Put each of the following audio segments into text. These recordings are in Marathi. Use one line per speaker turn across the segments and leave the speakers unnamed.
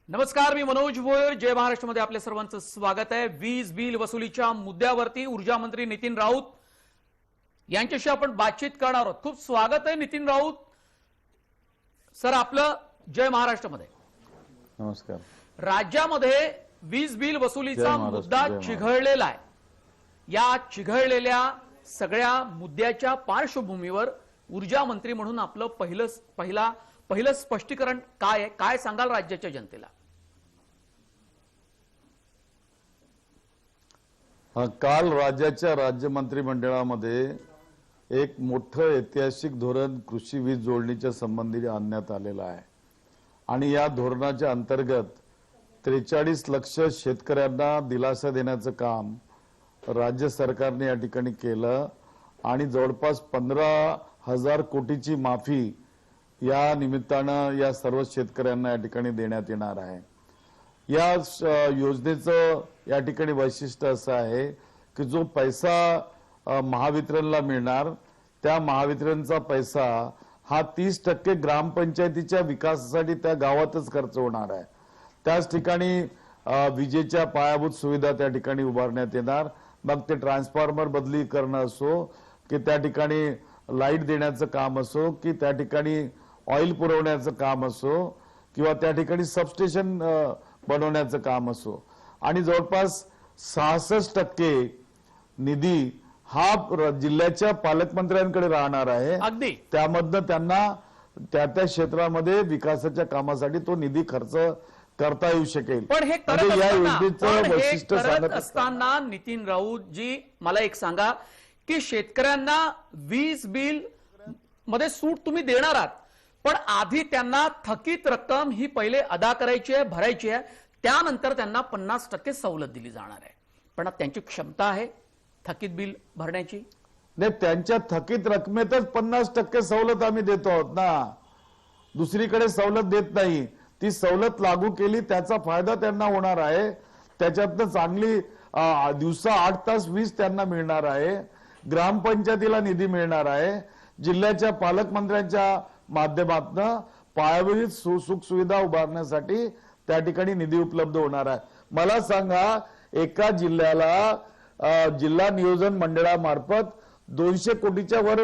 नमस्कार, मी मनोज भोयर. जय महाराष्ट्र मध्ये आपल्या सर्वांचं स्वागत आहे. वीज बिल वसुलीच्या मुद्द्यावरती ऊर्जा मंत्री नितीन राऊत यांच्याशी आपण बातचीत करणार आहोत. खूप स्वागत आहे नितीन राऊत सर आपलं जय महाराष्ट्र मध्ये.
नमस्कार.
राज्यामध्ये वीज बिल वसुलीचा मुद्दा चिघळलेला आहे. या चिघळलेल्या सगळ्या मुद्द्याच्या पार्श्वभूमीवर ऊर्जा मंत्री म्हणून आपलं पहिलं स्पष्टीकरण काय आहे, काय सांगाल राज्याच्या जनतेला?
काल राज्याच्या राज्य मंत्रिमंडळामध्ये एक मोठं ऐतिहासिक धोरण कृषी वीज जोडणीच्या संबंधी आणण्यात आलेलं आहे आणि या धोरणाच्या अंतर्गत 43 लक्ष शेतकऱ्यांना दिलासा देण्याचं काम राज्य सरकारने या ठिकाणी केलं आणि जवळपास 15,000 कोटीची माफी या निमित्तानं या सर्व शेतकऱ्यांना या ठिकाणी देण्यात येणार आहे. या योजनेचं या ठिकाणी वैशिष्ट्य असं आहे की जो पैसा महावितरणला मिळणार त्या महावितरणचा पैसा हा 30% ग्रामपंचायतीच्या विकासासाठी त्या गावातच खर्च होणार आहे. त्याच ठिकाणी विजेच्या पायाभूत सुविधा त्या ठिकाणी उभारण्यात येणार. मग ते ट्रान्सफॉर्मर बदली करणं असो की त्या ठिकाणी लाईट देण्याचं काम असो की त्या ठिकाणी ऑइल पुरवण्याचं काम असो किंवा त्या ठिकाणी सबस्टेशन बनवण्याचं काम असो आणि जवळपास 66% निधी हा जिल्ह्याच्या पालकमंत्र्यांकडे राहणार आहे.
अगदी
त्यामधनं त्यांना त्या क्षेत्रामध्ये विकासाच्या कामासाठी तो निधी खर्च करता येऊ शकेल.
पण हे करत असताना नितीन राऊत जी मला एक सांगा की शेतकऱ्यांना वीज बिल मध्ये सूट तुम्ही देणार आहात, पण आधी त्यांना थकीत रक्कम ही पहिले अदा करायची आहे, भरायची आहे, त्यानंतर त्यांना 50% सवलत दिली जाणार आहे. पण त्यांची क्षमता आहे थकीत बिल भरण्याची?
नाही, त्यांच्या थकीत रकमेतच 50% सवलत आम्ही देतो आहोत ना, दुसरीकडे सवलत देत नाही. ती सवलत लागू केली त्याचा फायदा त्यांना होणार आहे. त्याच्यातनं चांगली दिवसा 8 तास वीज त्यांना मिळणार आहे. ग्रामपंचायतीला निधी मिळणार आहे. जिल्ह्याच्या पालकमंत्र्यांच्या माध्यमातून पायाभूत सुख सुविधा उभारण्यासाठी त्या ठिकाणी निधी उपलब्ध होणार आहे. मला सांगा, एका जिल्ह्याला जिल्हा नियोजन मंडळामार्फत 200 कोटीच्या वर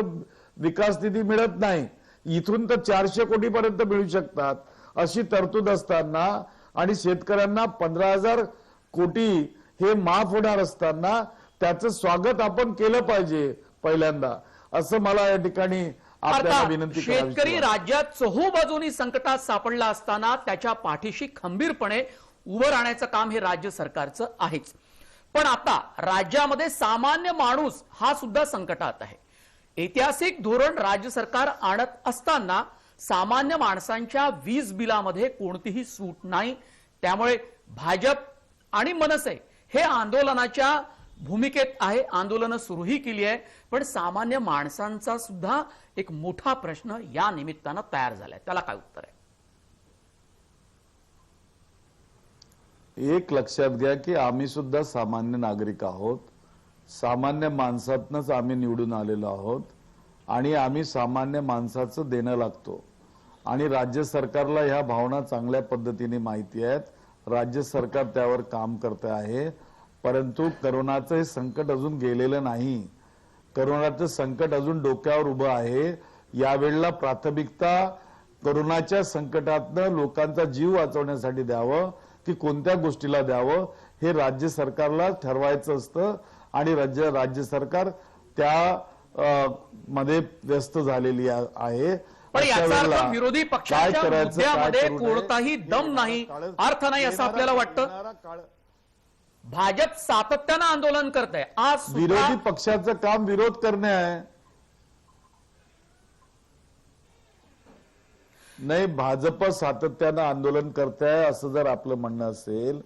विकास निधी मिळत नाही. इथून तर 400 कोटी पर्यंत मिळू शकतात अशी तरतूद असताना आणि शेतकऱ्यांना 15,000 कोटी हे माफ होणार असताना त्याचं स्वागत आपण केलं पाहिजे पहिल्यांदा, असं मला या ठिकाणी आपल्याला विनंती करावी.
शेतकरी राज्यात चहूबाजूनी संकटात सापडला असताना त्याच्या पाठीशी खंबीरपणे उभं राहण्याचं काम हे राज्य सरकारचं आहेच. पण आता राज्यामध्ये सामान्य माणूस हा सुद्धा संकटात आहे. ऐतिहासिक धोरण राज्य सरकार आणत असताना सामान्य माणसांच्या वीज बिलामध्ये कोणतीही सूट नाही. त्यामुळे भाजप आणि मनसे हे आंदोलनाच्या भूमिकेत आहे. आंदोलन सुरूही केली आहे, पण सामान्य माणसांचा सुद्धा एक मोठा प्रश्न या निमित्तानं तयार झालाय. त्याला काय उत्तर आहे?
एक लक्षात घ्या की आम्ही सुद्धा सामान्य नागरिक आहोत. सामान्य माणसातनच आम्ही निवडून आलेलो आहोत आणि आम्ही सामान्य माणसाचं देणं लागतो आणि राज्य सरकारला ह्या भावना चांगल्या पद्धतीने माहिती आहेत. राज्य सरकार त्यावर काम करते आहे. परंतु करोनाचं हे संकट अजून गेलेलं नाही. करोनाचं संकट अजून डोक्यावर उभं आहे. यावेळेला प्राथमिकता करोनाच्या संकटातनं लोकांचा जीव वाचवण्यासाठी द्यावं की कोणत्या गोष्टीला द्यावं हे राज्य सरकारला ठरवायचं असतं आणि राज्य सरकार त्या मध्ये व्यस्त झालेली आहे.
पण याचा अर्थ विरोधी पक्षाच्या मुद्द्यामध्ये कोणताही दम नाही, अर्थ नाही असं आपल्याला वाटतं? भाजप सातत्यानं आंदोलन करत आहे. आज
विरोधी पक्षाचं काम विरोध करणे आहे. नाही, भाजप सातत्यानं आंदोलन करत आहे असं जर आपलं म्हणणं असेल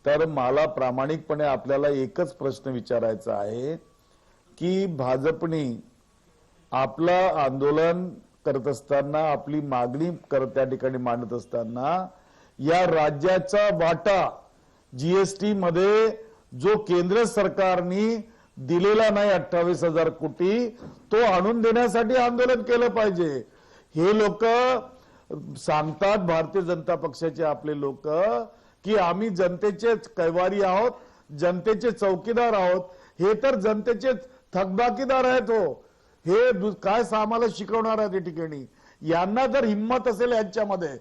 तर मला प्रामाणिकपणे आपल्याला एकच प्रश्न विचारायचा आहे की भाजपने आपलं आंदोलन करत असताना, आपली मागणी त्या ठिकाणी मांडत असताना या राज्याचा वाटा जीएसटी मध्ये जो केंद्र सरकारने दिलेला नाही 28,000 कोटी, तो आणून देण्यासाठी आंदोलन केलं पाहिजे. हे लोक सांगतात भारतीय जनता पक्षाचे आपले लोक की आम्ही जनतेचे कैवारी आहोत, जनतेचे चौकीदार आहोत. हे तर जनतेचे थकबाकीदार आहेत हो. हे काय आम्हाला शिकवणार आहेत या ठिकाणी. यांना जर हिंमत असेल यांच्यामध्ये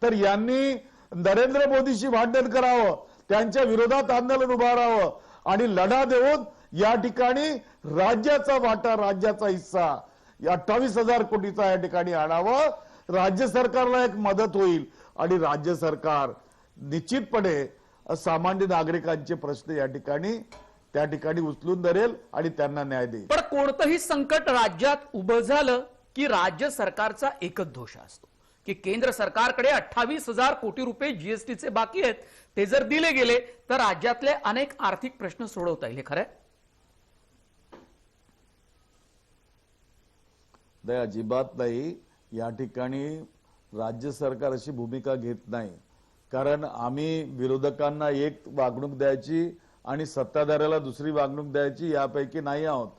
तर यांनी नरेंद्र मोदीशी भांडण करावं, त्यांच्या विरोधात आंदोलन उभारावं आणि लढा देऊन या ठिकाणी राज्याचा वाटा, राज्याचा हिस्सा 28,000 कोटीचा या ठिकाणी आणावं. राज्य सरकारला एक मदत होईल आणि राज्य सरकार निश्चितपणे सामान्य नागरिकांचे प्रश्न या ठिकाणी त्या ठिकाणी उचलून धरेल आणि त्यांना न्याय देईल.
पण कोणतंही संकट राज्यात उभं झालं की राज्य सरकारचा एकच दोष असतो की केंद्र सरकारकडे 28,000 कोटी रुपये जीएसटीचे बाकी आहेत. ते जर दिले गेले तर राज्यातले अनेक आर्थिक प्रश्न सोडवता येईल. हे खरंय?
नाही, अजिबात नाही. या ठिकाणी राज्य सरकार अशी भूमिका घेत नाही. कारण आम्ही विरोधकांना एक वागणूक द्यायची आणि सत्ताधाऱ्याला दुसरी वागणूक द्यायची यापैकी नाही आहोत.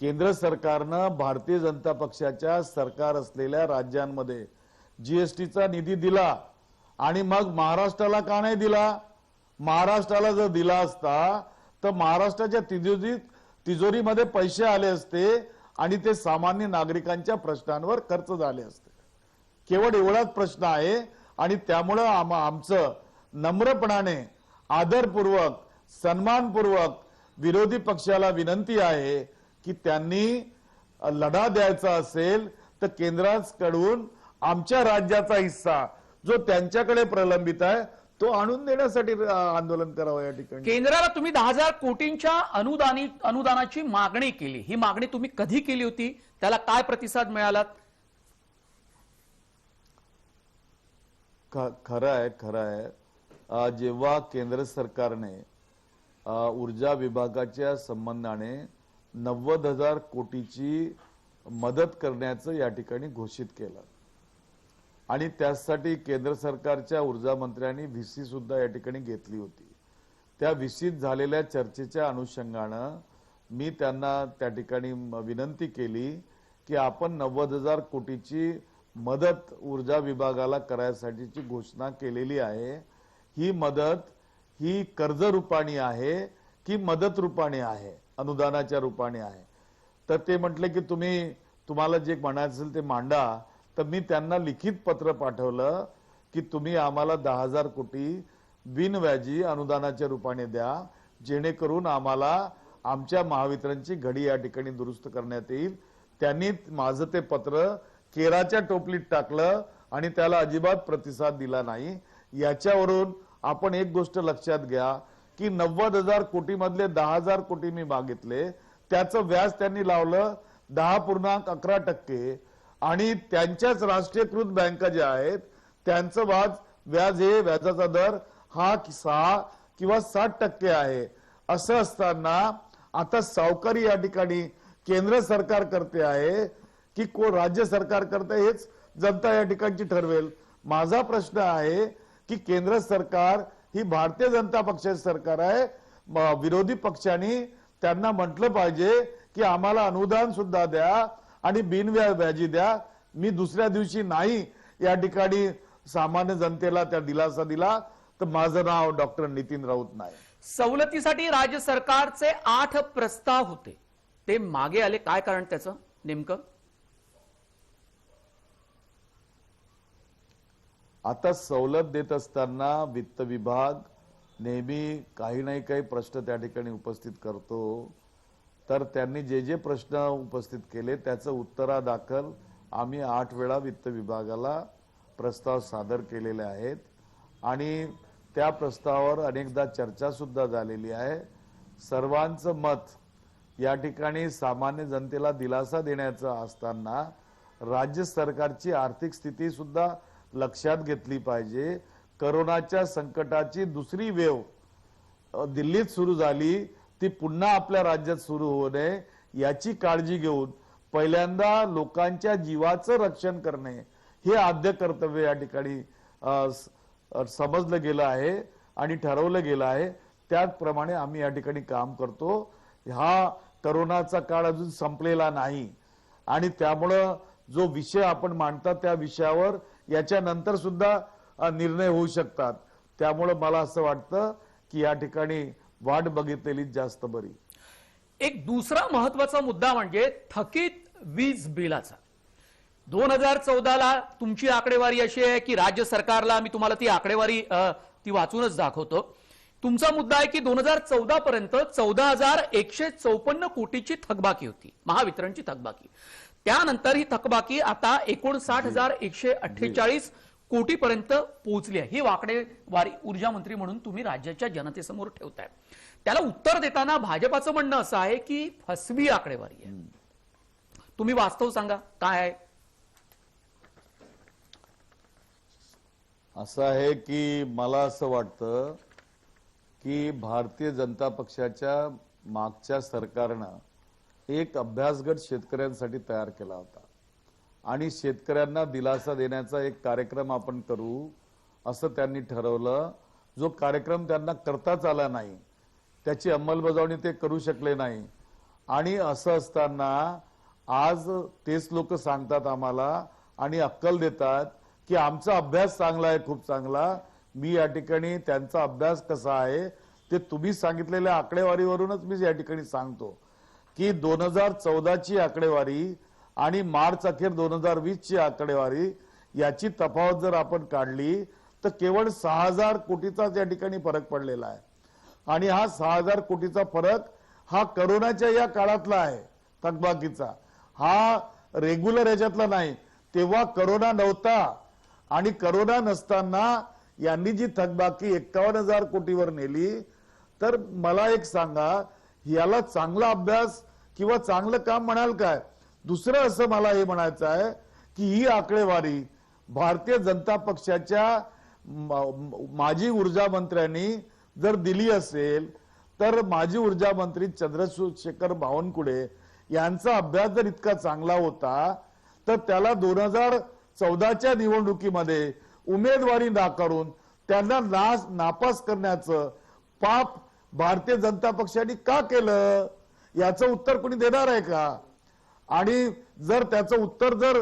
केंद्र सरकारनं भारतीय जनता पक्षाच्या सरकार असलेल्या राज्यांमध्ये जीएसटीचा निधी दिला आणि मग महाराष्ट्राला का नाही दिला? महाराष्ट्राला जर दिला असता तर महाराष्ट्राच्या तिजोरीमध्ये पैसे आले असते आणि ते सामान्य नागरिकांच्या प्रश्नांवर खर्च झाले असते. केवळ एवढाच प्रश्न आहे आणि त्यामुळं आमचं नम्रपणाने, आदरपूर्वक, सन्मानपूर्वक विरोधी पक्षाला विनंती आहे की त्यांनी लढा द्यायचा असेल तर केंद्राकडून आमच्या राज्याचा हिस्सा जो त्यांच्याकडे प्रलंबित आहे तो आणून देण्यासाठी आंदोलन करावं. या ठिकाणी
केंद्राला तुम्ही 10,000 कोटींच्या अनुदानाची मागणी केली. ही मागणी तुम्ही कधी केली होती? त्याला काय प्रतिसाद मिळाला?
खरं आहे. जेव्हा केंद्र सरकारने ऊर्जा विभागाच्या संबंधाने 90,000 कोटीची मदत करण्याचं या ठिकाणी घोषित केलं आणि त्यासाठी केंद्र सरकारच्या ऊर्जा मंत्र्यांनी व्हीसी सुद्धा या ठिकाणी घेतली होती. त्या व्हीसीत झालेल्या चर्चेच्या अनुषंगानं मी त्यांना त्या ठिकाणी विनंती केली की आपण 90,000 कोटीची मदत ऊर्जा विभागाला करायसाठीची घोषणा केलेली आहे. ही मदत ही कर्ज रूपाने आहे की मदत रूपाने आहे, अनुदानाच्या रूपाने आहे? तर ते म्हटले की तुम्हाला जे म्हणायचं असेल ते मांडा. तर मी त्यांना लिखित पत्र पाठवलं की तुम्ही आम्हाला 10,000 कोटी बिनव्याजी अनुदानाच्या रूपाने द्या, जेणेकरून आम्हाला आमच्या महावितरणची घडी या ठिकाणी दुरुस्त करण्यात येईल. त्यांनी माझं ते पत्र केराच्या टोपलीत टाकलं आणि त्याला अजिबात प्रतिसाद दिला नाही. याच्यावरून आपण एक गोष्ट लक्षात घ्या की 90,000 कोटी मधले 10,000 कोटी मी मागितले, त्याचं व्याज त्यांनी लावलं 10.11% आणि त्यांच्याच राष्ट्रीयकृत बँका ज्या आहेत त्यांचं व्याजाचा दर हा 6 किंवा 7% आहे. असं असताना आता सावकारी या ठिकाणी केंद्र सरकार करते आहे की राज्य सरकार करते हेच जनता या ठिकाणची ठरवेल. माझा प्रश्न आहे की केंद्र सरकार ही भारतीय जनता पक्षाची सरकार आहे. विरोधी पक्षांनी त्यांना म्हटलं पाहिजे की आम्हाला अनुदान सुद्धा द्या आणि बिनव्याजी द्या. मी दुसऱ्या दिवशी नाही या ठिकाणी सामान्य जनतेला त्या दिलासा दिला तर माझं नाव डॉक्टर नितीन राऊत नाही.
सवलतीसाठी राज्य सरकारचे 8 प्रस्ताव होते, ते मागे आले. काय कारण त्याचं नेमकं?
आता सवलत देत असताना वित्त विभाग नेहमी काही नाही काही प्रश्न त्या ठिकाणी उपस्थित करतो. तर त्यांनी जे प्रश्न उपस्थित केले त्याचं उत्तरादाखल आम्ही 8 वेळा वित्त विभागाला प्रस्ताव सादर केलेले आहेत आणि त्या प्रस्तावावर अनेकदा चर्चा सुद्धा झालेली आहे. सर्वांचं मत या ठिकाणी सामान्य जनतेला दिलासा देण्याचं असताना राज्य सरकारची आर्थिक स्थिती सुद्धा लक्षात घेतली पाहिजे. कोरोनाच्या संकटाची दुसरी वेव्ह दिल्लीत सुरू झाली, ती पुन्हा आपल्या राज्यात सुरू होऊ नये याची काळजी घेऊन पहिल्यांदा लोकांच्या जीवाचं रक्षण करणे हे आद्य कर्तव्य या ठिकाणी समजलं गेलं आहे आणि ठरवलं गेलं आहे. त्याचप्रमाणे आम्ही या ठिकाणी काम करतो. हा कोरोनाचा काळ अजून संपलेला नाही आणि त्यामुळं जो विषय आपण मांडता त्या विषयावर याच्यानंतर सुद्धा निर्णय होऊ शकतात. त्यामुळे मला असं वाटतं की या ठिकाणी वाट बघितलेली जास्त बरी.
एक दुसरा महत्वाचा मुद्दा म्हणजे थकीत वीज बिलाचा. 2014ला तुमची आकडेवारी अशी आहे की राज्य सरकारला, मी तुम्हाला ती आकडेवारी ती वाचूनच दाखवतो. तुमचा मुद्दा आहे की 2014 पर्यंत 14,154 कोटीची थकबाकी होती, महावितरणची थकबाकी. त्यानंतर ही थकबाकी आता 59,148 कोटीपर्यंत पोहोचली आहे. ही आकडेवारी ऊर्जा मंत्री म्हणून तुम्ही राज्याच्या जनतेसमोर ठेवताय. त्याला उत्तर देताना भाजपाचं म्हणणं असं आहे की फसवी आकडेवारी आहे. तुम्ही वास्तव सांगा काय आहे?
असं आहे की मला असं वाटतं की भारतीय जनता पक्षाच्या मागच्या सरकारनं एक अभ्यासगट शेतकऱ्यांसाठी तयार केला होता आणि शेतकऱ्यांना दिलासा देण्याचा एक कार्यक्रम आपण करू असं त्यांनी ठरवलं. जो कार्यक्रम त्यांना करताच आला नाही, त्याची अंमलबजावणी ते करू शकले नाही. आणि असं असताना आज तेच लोक सांगतात आम्हाला आणि अक्कल देतात की आमचा अभ्यास चांगला आहे, खूप चांगला. मी या ठिकाणी त्यांचा अभ्यास कसा आहे ते तुम्ही सांगितलेल्या आकडेवारीवरूनच मी या ठिकाणी सांगतो की 2014ची आकडेवारी आणि मार्च अखेर 2020ची आकडेवारी याची तफावत जर आपण काढली तर केवळ 6,000 कोटीचा या ठिकाणी फरक पडलेला आहे. आणि हा 6,000 कोटीचा फरक हा करोनाच्या या काळातला आहे थकबाकीचा, हा रेग्युलर याच्यातला नाही. तेव्हा करोना नव्हता आणि करोना नसताना यांनी जी थकबाकी 51,000 कोटीवर नेली. तर मला एक सांगा, याला चांगला अभ्यास किंवा चांगलं काम म्हणाल काय? दुसरं असं मला हे म्हणायचं आहे की ही आकडेवारी भारतीय जनता पक्षाच्या माजी ऊर्जा मंत्र्यांनी जर दिली असेल तर माजी ऊर्जा मंत्री चंद्रशेखर बावनकुळे यांचा अभ्यास जर इतका चांगला होता तर त्याला 2014च्या निवडणुकीमध्ये उमेदवारी नाकारून त्यांना नापास करण्याचं पाप भारतीय जनता पक्षाने का केलं याचं उत्तर कोणी देणार आहे का? आणि जर त्याचं उत्तर जर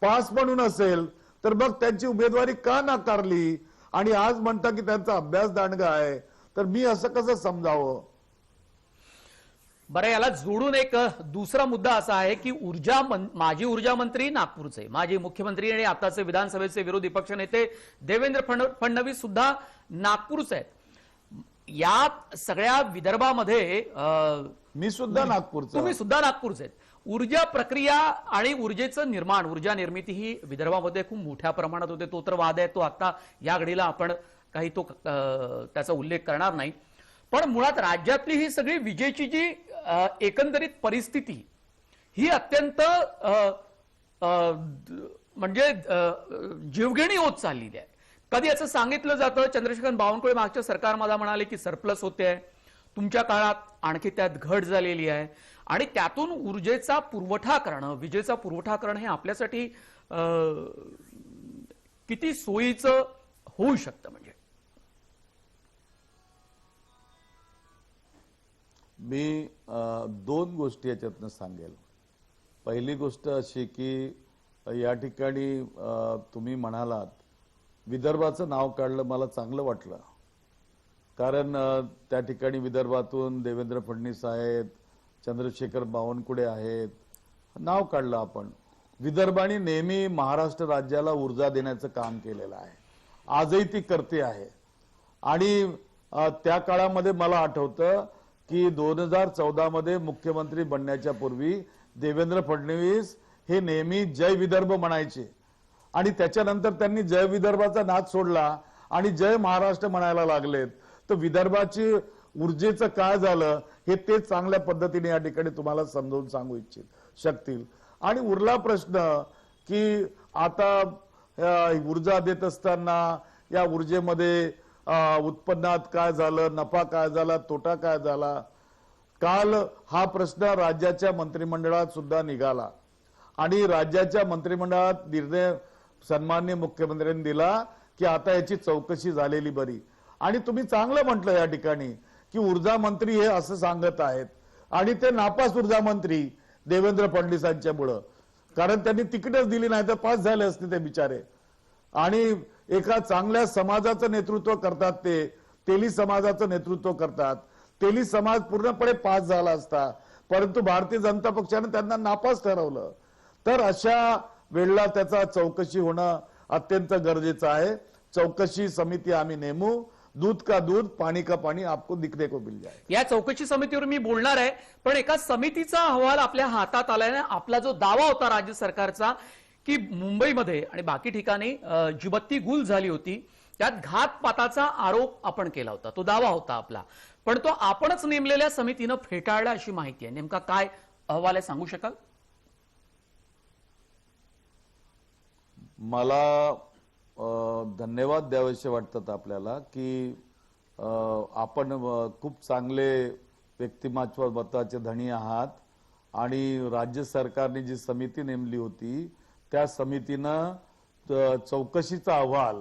पास म्हणून असेल तर मग त्यांची उमेदवारी का नाकारली आणि आज म्हणता की त्यांचा अभ्यास दांडगा आहे, तर मी असं कसं समजावं?
बरं, याला जोडून एक दुसरा मुद्दा असा आहे की माजी ऊर्जा मंत्री नागपूरचे, माजी मुख्यमंत्री आणि आताचे विधानसभेचे विरोधी पक्ष नेते देवेंद्र फडणवीस सुद्धा नागपूरचे आहेत. या सगळ्या विदर्भामध्ये
मी सुद्धा नागपूरचा,
तुम्ही सुद्धा नागपूरचे आहेत. ऊर्जा प्रक्रिया आणि ऊर्जेचं निर्माण, ऊर्जा निर्मिती ही विदर्भामध्ये खूप मोठ्या प्रमाणात होते. तो तर वाद आहे, तो आता या घडीला आपण काही त्याचा उल्लेख करणार नाही. पण मुळात राज्यातली ही सगळी विजेची जी एकंदरीत परिस्थिती ही अत्यंत म्हणजे जीवघेणी होत चाललेली आहे. कधी असं सांगितलं जातं, चंद्रशेखर बावनकुळे मागच्या सरकारमध्ये म्हणाले की सरप्लस होते आहे, तुमच्या काळात आणखी त्यात घट झालेली आहे आणि त्यातून ऊर्जेचा पुरवठा करणं, विजेचा पुरवठा करणं हे आपल्यासाठी किती सोयीचं होऊ शकतं. म्हणजे
मी दोन गोष्टी याच्यातनं सांगेल. पहिली गोष्ट अशी की या ठिकाणी तुम्ही म्हणालात विदर्भाचं नाव काढलं, मला चांगलं वाटलं. कारण त्या ठिकाणी विदर्भातून देवेंद्र फडणवीस आहेत, चंद्रशेखर बावनकुळे आहेत, नाव काढलं आपण. विदर्भाने नेहमी महाराष्ट्र राज्याला ऊर्जा देण्याचं काम केलेलं आहे, आजही ती करते आहे. आणि त्या काळामध्ये मला आठवतं की 2014 मध्ये मुख्यमंत्री बनण्याच्या पूर्वी देवेंद्र फडणवीस हे नेहमी जय विदर्भ म्हणायचे आणि त्याच्यानंतर त्यांनी जय विदर्भाचा नाद सोडला आणि जय महाराष्ट्र म्हणायला लागलेत. तर विदर्भाची ऊर्जेचं काय झालं हे ते चांगल्या पद्धतीने या ठिकाणी तुम्हाला समजावून सांगू इच्छित शकतील. आणि उरला प्रश्न की आता ऊर्जा देत असताना या ऊर्जेमध्ये उत्पन्नात काय झालं, नफा काय झाला, तोटा काय झाला. काल हा प्रश्न राज्याच्या मंत्रिमंडळात सुद्धा निघाला आणि राज्याच्या मंत्रिमंडळात निर्णय सन्माननीय मुख्यमंत्र्यांनी दिला की आता याची चौकशी झालेली बरी. आणि तुम्ही चांगलं म्हटलं या ठिकाणी की ऊर्जा मंत्री हे असं सांगत आहेत आणि ते नापास ऊर्जा मंत्री देवेंद्र फडणवीसांच्या मुळे, कारण त्यांनी तिकीटच दिली नाही तर पास झाले असते ते बिचारे. आणि एका चांगल्या समाजाचं नेतृत्व करतात. ते तेली समाजाचं नेतृत्व करतात. तेली समाज पूर्णपणे पास झाला असता, परंतु भारतीय जनता पक्षाने त्यांना नापास ठरवलं. तर अशा वेळेला त्याचा चौकशी होणं अत्यंत गरजेचं आहे. चौकशी समिती आम्ही नेमू. दूध का दूध, पाणी का पाणी आपको दिखने को मिल जाए.
या चौकशी समितीवर मी बोलणार आहे, पण एका समितीचा अहवाल आपल्या हातात आल्याने आपला जो दावा होता राज्य सरकारचा की मुंबईमध्ये आणि बाकी ठिकाणी जीबत्ती गुल झाली होती, त्यात घातपाताचा आरोप आपण केला होता, तो दावा होता आपला, पण तो आपणच नेमलेल्या समितीनं फेटाळला अशी माहिती आहे. नेमका काय अहवाल आहे सांगू शकाल?
मला धन्यवाद द्यावेसे वाटतात आपल्याला की आपण खूप चांगले व्यक्तिमत्वाचे धनी आहात आणि राज्य सरकारने जी समिती नेमली होती त्या समितीनं चौकशीचा अहवाल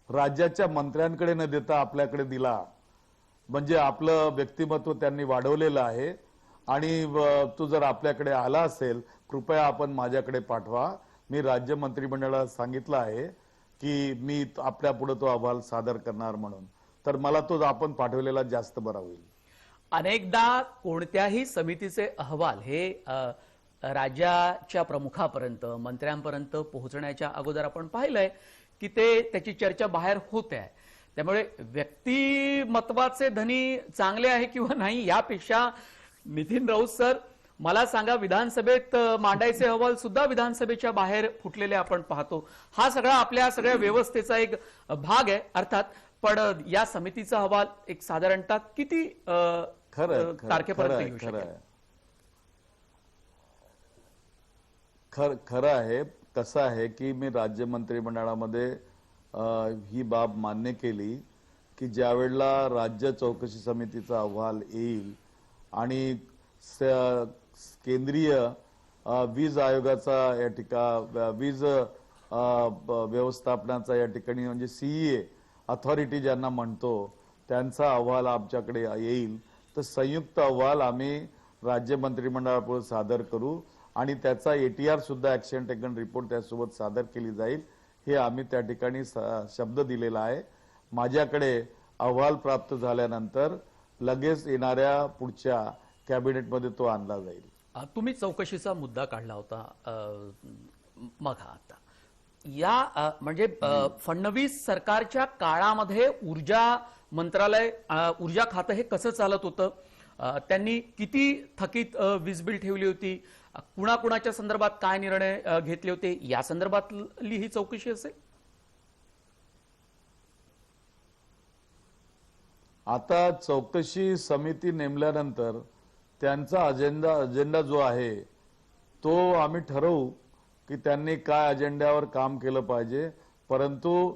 राज्याच्या मंत्र्यांकडे न देता आपल्याकडे दिला. म्हणजे आपलं व्यक्तिमत्व त्यांनी वाढवलेलं आहे. आणि तो जर आपल्याकडे आला असेल, कृपया आपण माझ्याकडे पाठवा. मी राज्य मंत्रिमंडळाला सांगितलं आहे की मी आपल्या पुढे तो अहवाल सादर करणार म्हणून. तर मला तो आपण पाठवलेला जास्त बरा होईल.
अनेकदा कोणत्याही समितीचे अहवाल हे राज्याच्या प्रमुखापर्यंत, मंत्र्यांपर्यंत पोहोचण्याच्या अगोदर आपण पाहिलंय की त्याची चर्चा बाहेर होते आहे. त्यामुळे व्यक्तिमत्वाचे धनी चांगले आहे किंवा नाही यापेक्षा नितीन राऊत सर, मला सांगा, विधानसभेत मांडायचे अहवाल सुद्धा विधानसभेच्या बाहेर फुटलेले आपण पाहतो. हा सगळा आपल्या सगळ्या व्यवस्थेचा एक भाग आहे अर्थात. पण या समितीचा अहवाल एक साधारणतः किती तारखेपर्यंत येऊ शकेल?
खरं आहे. कसं आहे की मी राज्य मंत्रिमंडळामध्ये ही बाब मान्य केली की ज्या वेळेला राज्य चौकशी समितीचा अहवाल येईल आणि केंद्रीय वीज आयोगाचा या वीज व्यवस्थापनाचा या ठिकाणी म्हणजे सीईए अथॉरिटी ज्यांना म्हणतो त्यांचा अहवाल आमच्याकडे येईल, तर संयुक्त अहवाल आम्ही राज्य मंत्रिमंडळापुढे सादर करू आणि त्याचा एटीआर सुद्धा ऍक्शन टेकन रिपोर्ट त्यासोबत सादर केली जाईल. हे आम्ही त्या ठिकाणी शब्द दिलेला आहे. माझ्याकडे अहवाल प्राप्त झाल्यानंतर लगेच येणाऱ्या पुढच्या कॅबिनेटमध्ये तो आणला जाईल.
तुम्ही चौकशीचा मुद्दा काढला होता मग आता या म्हणजे फडणवीस सरकारच्या काळामध्ये ऊर्जा मंत्रालय, ऊर्जा खातं हे कसं चालत होतं, त्यांनी किती थकीत वीज बिल ठेवली होती, कुणाकुणाच्या संदर्भात काय निर्णय घेतले होते, या संदर्भातली ही चौकशी असेल.
आता चौकशी समिती नेमल्यानंतर त्यांचा अजेंडा जो आहे तो आम्ही ठरवू की त्यांनी काय अजेंड्यावर काम केलं पाहिजे. परंतु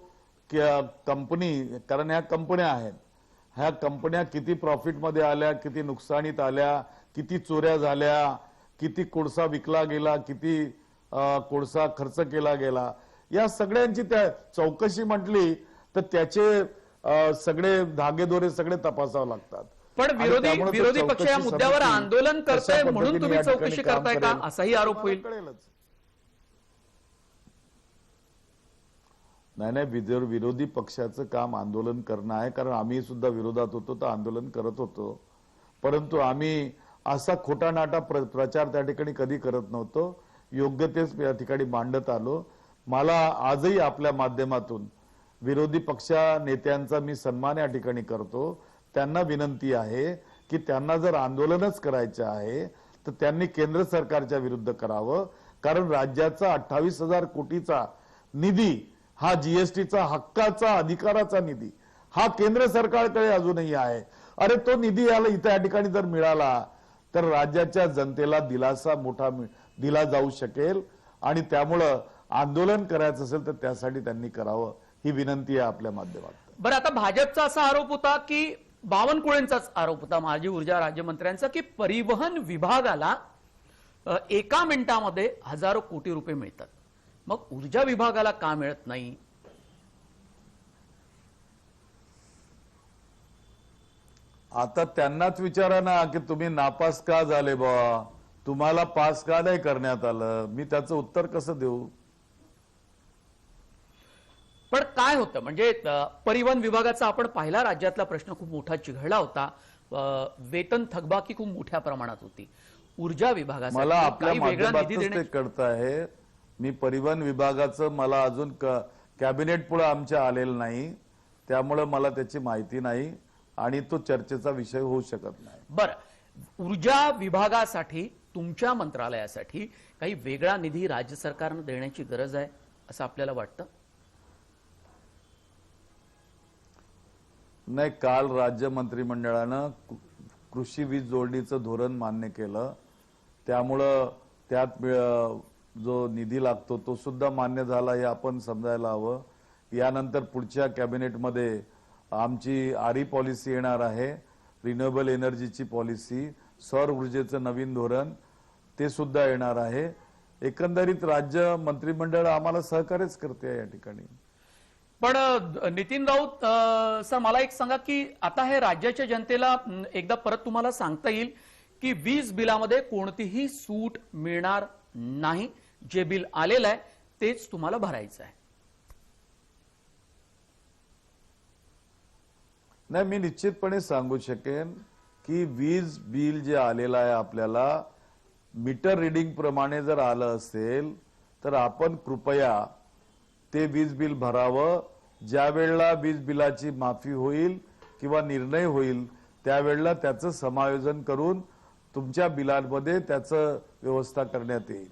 कंपनी, कारण ह्या कंपन्या आहेत, ह्या कंपन्या किती प्रॉफिटमध्ये आल्या, किती नुकसानीत आल्या, किती चोऱ्या झाल्या, किती कोळसा विकला गेला, किती कोळसा खर्च केला गेला, या सगळ्यांची त्या चौकशी म्हटली तर त्याचे सगळे धागेदोरे सगळे तपासावे लागतात.
पण विरोधी पक्ष या मुद्द्यावर आंदोलन करतोय म्हणून तुम्ही चौकशी करताय का, असाही आरोप होईल.
नाही, विरोधी पक्षाचं काम आंदोलन करणं आहे, कारण आम्ही सुद्धा विरोधात होतो तर आंदोलन करत होतो. परंतु आम्ही असा खोटा नाटा प्रचार त्या ठिकाणी कधी करत नव्हतो. योग्य तेच या ठिकाणी मांडत आलो. मला आजही आपल्या माध्यमातून विरोधी पक्ष नेत्यांचा मी सन्मान या ठिकाणी करतो. त्यांना विनंती आहे की त्यांना जर आंदोलनच करायचे आहे तर त्यांनी केंद्र सरकारच्या विरुद्ध करावं. कारण राज्याचा 28,000 कोटीचा निधी हा जीएसटीचा हक्काचा अधिकाराचा निधी हा केंद्र सरकारकडे अजूनही आहे. अरे तो निधी इथे या ठिकाणी जर मिळाला तर राज्याच्या जनतेला दिलासा मोठा दिला जाऊ शकेल. आणि त्यामुळं आंदोलन करायचं असेल तर त्यासाठी त्यांनी करावं, ही विनंती आहे आपल्या माध्यमातून.
बरं, आता भाजपचा असा आरोप होता की बावनकुळेंचाच आरोप होता माजी ऊर्जा राज्यमंत्र्यांचा की परिवहन विभागाला एका मिनिटामध्ये हजारो कोटी रुपये मिळतात, मग ऊर्जा विभागाला का मिळत नाही?
आता त्यांनाच विचारा ना की तुम्ही नापास का झाले बा, तुम्हाला पास का नाही करण्यात आलं, मी त्याचं उत्तर कसं देऊ?
पण काय होतं म्हणजे परिवहन विभागाचा आपण पाहिला राज्यातला प्रश्न खूप मोठा चिघळला होता. वेतन थकबाकी खूप मोठ्या प्रमाणात होती. ऊर्जा विभागासाठी
मला आपल्या
काही वेगळा निधी
माध्यमातून ते
देण्याची
कळत आहे. मी परिवहन विभागाचं मला अजून कॅबिनेट पुढे आमच्या आलेलं नाही, त्यामुळे मला त्याची माहिती नाही आणि तो चर्चेचा विषय होऊ शकत नाही.
बरं, ऊर्जा विभागासाठी तुमच्या मंत्रालयासाठी काही वेगळा निधी राज्य सरकारनं देण्याची गरज आहे असं आपल्याला वाटतं?
नाही, काल राज्य मंत्रिमंडळानं कृषी वीज जोडणीचं धोरण मान्य केलं, त्यामुळं त्यात जो निधी लागतो तो सुद्धा मान्य झाला हे आपण समजायला हवं. यानंतर पुढच्या कॅबिनेटमध्ये आमची आरी पॉलिसी येणार आहे, रिन्युएबल एनर्जीची पॉलिसी, सौर ऊर्जेचं नवीन धोरण ते सुद्धा येणार आहे. एकंदरीत राज्य मंत्रिमंडळ आम्हाला सहकार्यच करते या ठिकाणी.
पण नितीन राऊत सर, मला एक सांगा की आता हे राज्याच्या जनतेला एकदा परत तुम्हाला सांगता येईल की वीज बिलामध्ये कोणतीही सूट मिळणार नाही. जे बिल आलेलं आहे तेच तुम्हाला भरायचं आहे.
नाही, मी निश्चितपणे सांगू शकेन की वीज बिल जे आलेलं आहे आपल्याला मीटर रिडिंग प्रमाणे जर आलं असेल तर आपण कृपया ते वीज बिल भरावं. ज्या वेळेला वीज बिलाची माफी होईल किंवा निर्णय होईल त्यावेळेला त्याचं समायोजन करून तुमच्या बिलांमध्ये त्याचं व्यवस्था करण्यात येईल.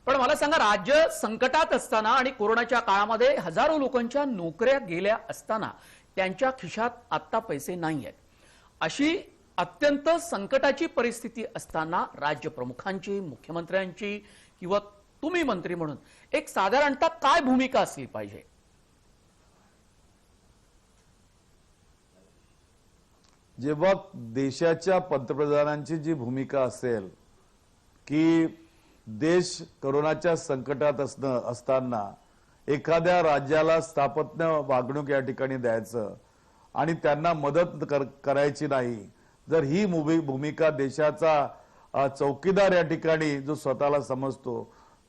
पण मला सांगा, राज्य संकटात असताना आणि कोरोनाच्या काळामध्ये हजारो लोकांच्या नोकऱ्या गेल्या असताना त्यांच्या खिशात आता पैसे नाही आहेत, अशी अत्यंत संकटाची परिस्थिती असताना राज्य प्रमुखांची, मुख्यमंत्र्यांची किंवा तुम्ही मंत्री म्हणून एक साधारणतः काय भूमिका असली पाहिजे?
जेव्हा देशाच्या पंतप्रधानांची जी भूमिका असेल की देश कोरोनाच्या संकटात असताना एखाद्या राज्याला स्थापत्य वागणूक या ठिकाणी द्यायचं आणि त्यांना मदत करायची नाही, जर ही भूमिका देशाचा चौकीदार या ठिकाणी जो स्वतःला समजतो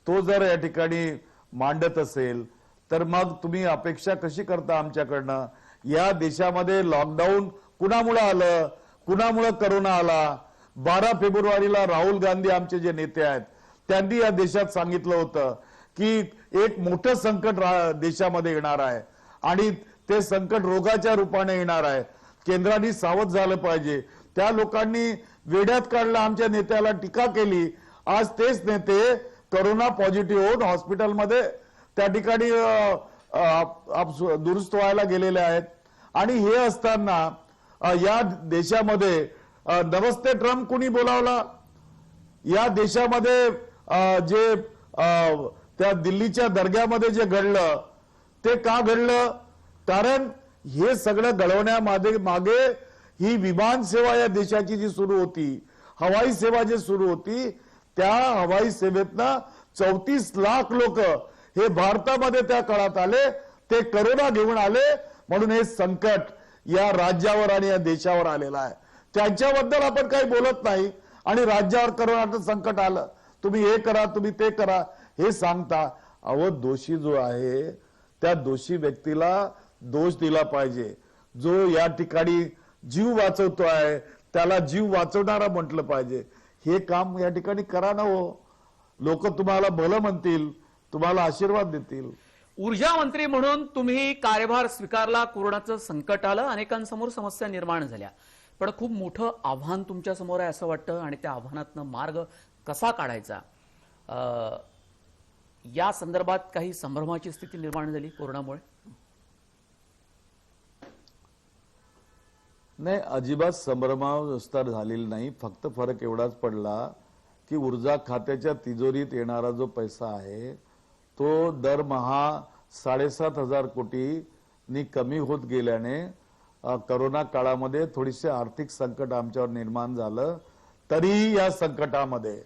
तो जर या ठिकाणी मांडत असेल तर मग तुम्ही अपेक्षा कशी करता आमच्याकडनं? या देशामध्ये लॉकडाऊन कुणामुळे आलं, कुणामुळे करोना आला? 12 फेब्रुवारीला राहुल गांधी आमचे जे नेते आहेत त्यांनी या देशात सांगितलं होतं की एक मोठं संकट देशामध्ये येणार आहे आणि ते संकट रोगाच्या रूपाने येणार आहे, केंद्राने सावध झालं पाहिजे. त्या लोकांनी वेड्यात काढलं, आमच्या नेत्याला टीका केली. आज तेच नेते कोरोना पॉझिटिव्ह होऊन हॉस्पिटलमध्ये त्या ठिकाणी दुरुस्त व्हायला गेलेले आहेत. आणि हे असताना या देशामध्ये नमस्ते ट्रम्प कुणी बोलावला? या देशामध्ये जे त्या दिल्लीच्या दर्ग्यामध्ये जे घडलं ते का घडलं? कारण हे सगळं घडवण्यामागे ही विमान सेवा या देशाची जी सुरू होती, हवाई सेवा जी सुरू होती, त्या हवाई सेवेतनं 34 लाख लोक हे भारतामध्ये त्या काळात आले, ते करोना घेऊन आले. म्हणून हे संकट या राज्यावर आणि या देशावर आलेलं आहे. त्यांच्याबद्दल आपण काही बोलत नाही आणि राज्यावर करोनाचं संकट आलं, तुम्ही हे करा, तुम्ही ते करा हे सांगता. अहो, दोषी जो आहे त्या दोषी व्यक्तीला दोष दिला पाहिजे. जो या ठिकाणी जीव वाचवतो आहे त्याला जीव वाचवणारा म्हटलं पाहिजे. हे काम या ठिकाणी करा ना हो. लोक तुम्हाला भलं म्हणतील, तुम्हाला आशीर्वाद देतील.
ऊर्जा मंत्री म्हणून तुम्ही कार्यभार स्वीकारला, कोरोनाचं संकट आलं, अनेकांसमोर समस्या निर्माण झाल्या, पण खूप मोठं आव्हान तुमच्या समोर आहे असं वाटतं आणि त्या आव्हानातनं मार्ग कसा काढायचा या संदर्भात काही संभ्रमाची स्थिती निर्माण झाली कोरोनामुळे?
नाही, अजिबात संभ्रमावस्था झालेली नाही. फक्त फरक एवढाच पडला की ऊर्जा खात्याच्या तिजोरीत येणारा जो पैसा आहे तो दरमहा 7,500 कोटींनी कमी होत गेल्याने कोरोना काळामध्ये थोडीशी आर्थिक संकट आमच्यावर निर्माण झालं. तरी या संकटामध्ये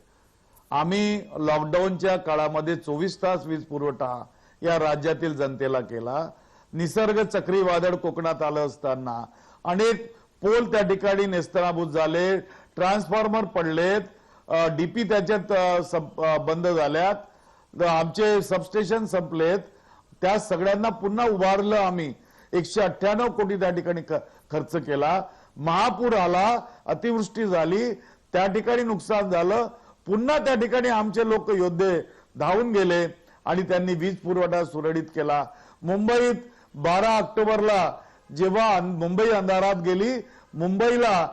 आम्ही लॉकडाऊनच्या काळामध्ये 24 तास वीज पुरवठा या राज्यातील जनतेला केला. निसर्ग चक्रीवादळ कोकणात आलं असताना अनेक पोल त्या ठिकाणी नेस्तनाबूत झाले, ट्रान्सफॉर्मर पडलेत, डीपी त्याच्यात बंद झाल्यात, आमचे सबस्टेशन संपलेत. त्या सगळ्यांना पुन्हा उभारलं आम्ही. 198 कोटी त्या ठिकाणी खर्च केला. महापूर आला, अतिवृष्टी झाली, त्या ठिकाणी नुकसान झालं. पुन्हा त्या ठिकाणी आमचे लोक योद्धे धावून गेले आणि त्यांनी वीज पुरवठा सुरळीत केला. मुंबईत 12 ऑक्टोबरला जेव्हा मुंबई अंधारात गेली, मुंबईला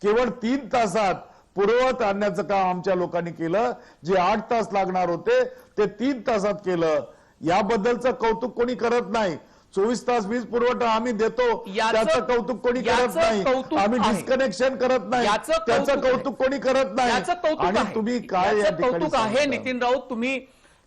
केवळ 3 तासात पूर्ववत आणण्याचं काम आमच्या लोकांनी केलं. जे 8 तास लागणार होते ते 3 तासात केलं. याबद्दलचं कौतुक कोणी करत नाही. 24 तास वीज पुरवठा आम्ही देतो त्याचं कौतुक कोणी करत नाही. आम्ही डिस्कनेक्शन करत नाही त्याचं कौतुक कोणी करत नाही. आणि तुम्ही काय या ठिकाणी
कौतुक आहे नितीन राऊत, तुम्ही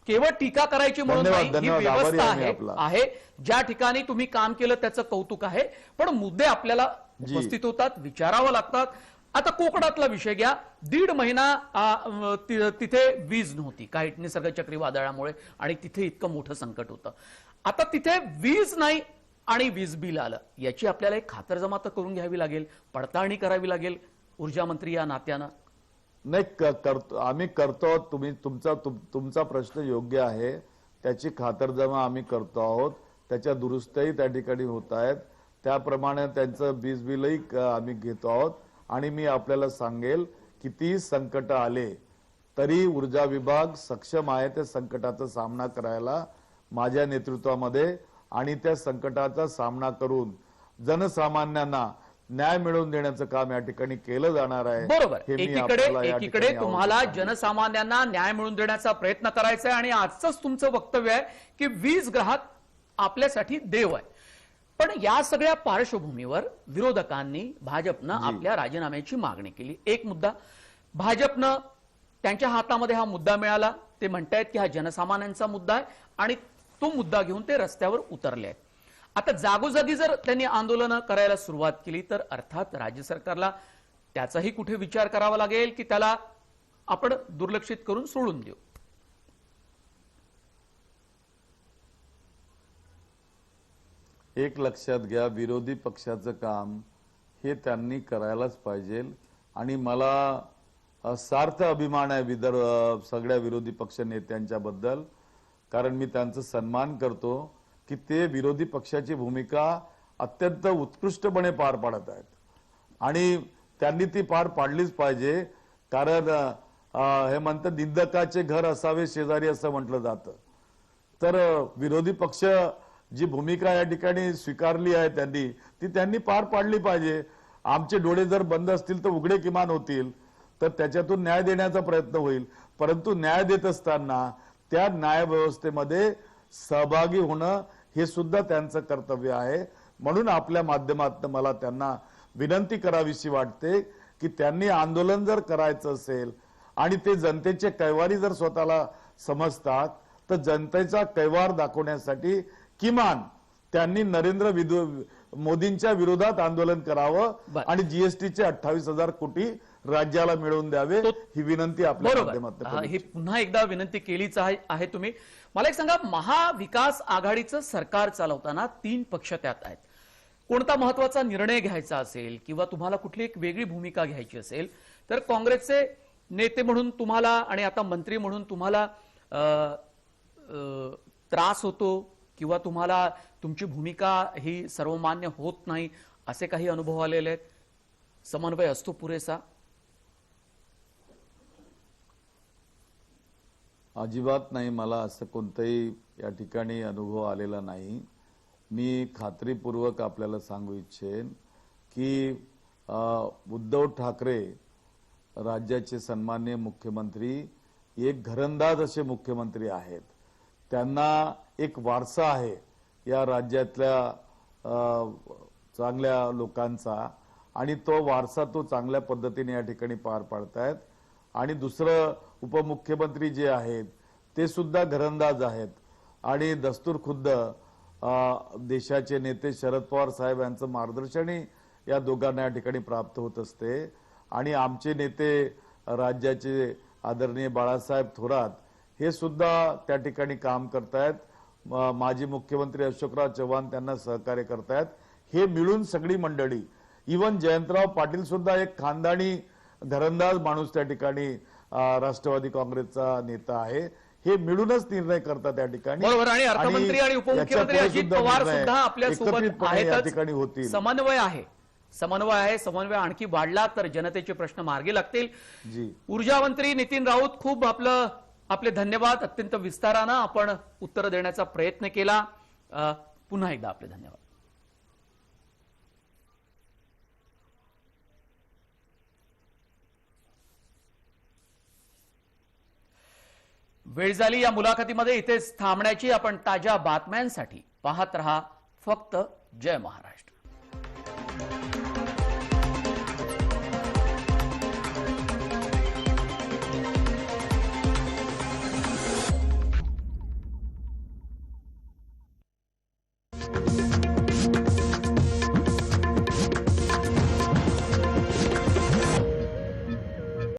केवळ टीका करायची म्हणून नाही, ही व्यवस्था आहे. ज्या ठिकाणी तुम्ही काम केलं त्याचं कौतुक आहे, पण मुद्दे आपल्याला उपस्थित होतात, विचारावं लागतात. आता कोकणातला विषय घ्या. 1.5 महिना तिथे वीज नव्हती काही निसर्ग चक्रीवादळामुळे आणि तिथे इतकं मोठं संकट होतं. आता तिथे वीज नाही आणि वीज बिल आलं. याची आपल्याला एक खातरजमा तर करून घ्यावी लागेल, पडताळणी करावी लागेल ऊर्जा मंत्री या नात्यानं.
नाही करतो आम्ही करतो. तुमचा प्रश्न योग्य आहे, त्याची खातरजमा आम्ही करतो आहोत. त्याच्या दुरुस्त्याही त्या ठिकाणी होत आहेत. त्याप्रमाणे त्यांचं वीज बिलही आम्ही घेतो आहोत. आणि मी आपल्याला सांगेल किती संकट आले तरी ऊर्जा विभाग सक्षम आहे त्या संकटाचा सामना करायला माझ्या नेतृत्वामध्ये. आणि त्या संकटाचा सामना करून जनसामान्यांना न्याय मिळवून देण्याचं काम या ठिकाणी केलं जाणार आहे.
बरोबर. एकीकडे तुम्हाला जनसामान्यांना न्याय मिळवून देण्याचा प्रयत्न करायचा आहे आणि आजच तुमचं वक्तव्य आहे की वीज ग्राहक आपल्यासाठी देव आहे. पण या सगळ्या पार्श्वभूमीवर विरोधकांनी भाजपनं आपल्या राजीनाम्याची मागणी केली. एक मुद्दा भाजपनं त्यांच्या हातामध्ये हा मुद्दा मिळाला, ते म्हणतायत की हा जनसामान्यांचा मुद्दा आहे आणि तो मुद्दा घेऊन ते रस्त्यावर उतरले आहेत. आता जागोजागी जर त्यांनी आंदोलनं करायला सुरुवात केली तर अर्थात राज्य सरकारला त्याचाही कुठे विचार करावा लागेल की त्याला आपण दुर्लक्षित करून सोडून देऊ.
एक लक्षात घ्या, विरोधी पक्षाचं काम हे त्यांनी करायलाच पाहिजे. आणि मला सार्थ अभिमान आहे सगळ्या विरोधी पक्ष नेत्यांच्या बद्दल, कारण मी त्यांचा सन्मान करतो की ते विरोधी पक्षाची भूमिका अत्यंत उत्कृष्टपणे पार पाडत आहेत आणि त्यांनी ती पार पाडलीच पाहिजे. कारण हे म्हणतात निंदकाचे घर असावे शेजारी असं म्हटलं जातं. तर विरोधी पक्ष जी भूमिका या ठिकाणी स्वीकारली आहे त्यांनी पार पाडली पाहिजे. आमचे डोळे जर बंद असतील तर उघडे किमान होतील, तर त्याच्यातून न्याय देण्याचा प्रयत्न होईल. परंतु न्याय देत असताना त्या न्याय व्यवस्थेमध्ये सहभागी होणं हे सुद्धा त्यांचं कर्तव्य आहे. म्हणून आपल्या माध्यमातून मला त्यांना विनंती करावीशी वाटते की त्यांनी आंदोलन जर करायचं असेल आणि ते जनतेचे कैवारी जर स्वतःला समजतात तर जनतेचा कैवार दाखवण्यासाठी किमान त्यांनी नरेंद्र मोदींच्या विरोधात आंदोलन करावं आणि जीएसटीचे 28,000 कोटी राज्याला मिळवून द्यावे, ही विनंती आपल्या माध्यमातून
ही पुन्हा एकदा विनंती केलीच आहे. तुम्ही मला एक सांगा, महाविकास आघाडीचं सरकार चालवताना 3 पक्ष त्यात आहेत. कोणता महत्वाचा निर्णय घ्यायचा असेल किंवा तुम्हाला कुठली एक वेगळी भूमिका घ्यायची असेल तर काँग्रेसचे नेते म्हणून तुम्हाला आणि आता मंत्री म्हणून तुम्हाला त्रास होतो किंवा तुम्हाला तुमची भूमिका ही सर्वमान्य होत नाही, असे काही अनुभव आलेले आहेत? समन्वय असतो पुरेसा?
अजिबात नाही. मला असं कोणताही या ठिकाणी अनुभव आलेला नाही. मी खात्रीपूर्वक आपल्याला सांगू इच्छेन की उद्धव ठाकरे राज्याचे सन्माननीय मुख्यमंत्री एक घरंदाज असे मुख्यमंत्री आहेत. त्यांना एक वारसा आहे या राज्यातल्या चांगल्या लोकांचा आणि तो वारसा तो चांगल्या पद्धतीने या ठिकाणी पार पाडतायत. आणि दुसरं उपमुख्यमंत्री जे आहेत ते सुद्धा घरंदाज आहेत आणि दस्तूर खुद्द देशाचे नेते शरद पवार साहेब यांचं मार्गदर्शनही या दोघांना या ठिकाणी प्राप्त होत असते. आणि आमचे नेते राज्याचे आदरणीय बाळासाहेब थोरात हे सुद्धा त्या ठिकाणी काम करतायत. माजी मुख्यमंत्री अशोकराव चव्हाण त्यांना सहकार्य करतायत. हे मिळून सगळी मंडळी, इवन जयंतराव पाटील सुद्धा एक खानदानी घरंदाज माणूस त्या ठिकाणी राष्ट्रवादी काँग्रेसचा नेता आहे. हे मिळूनच निर्णय करतात त्या ठिकाणी.
बरोबर. आणि अर्थमंत्री आणि उपमुख्यमंत्री
याच्या
अजित
पुढे
पवार
निर्णय
सुद्धा आपल्या सोबत
एकत्रितपणे या
आहेतच.
ठिकाणी होतील.
समन्वय आहे, समन्वय आणखी वाढला तर जनतेचे प्रश्न मार्गी लागतील.
जी.
ऊर्जा मंत्री नितीन राऊत, खूप आपले धन्यवाद. अत्यंत विस्तारानं आपण उत्तर देण्याचा प्रयत्न केला. पुन्हा एकदा आपले धन्यवाद. वेळ झाली या मुलाखतीमध्ये इथेच थांबण्याची. आपण ताज्या बातम्यांसाठी पाहत रहा फक्त जय महाराष्ट्र.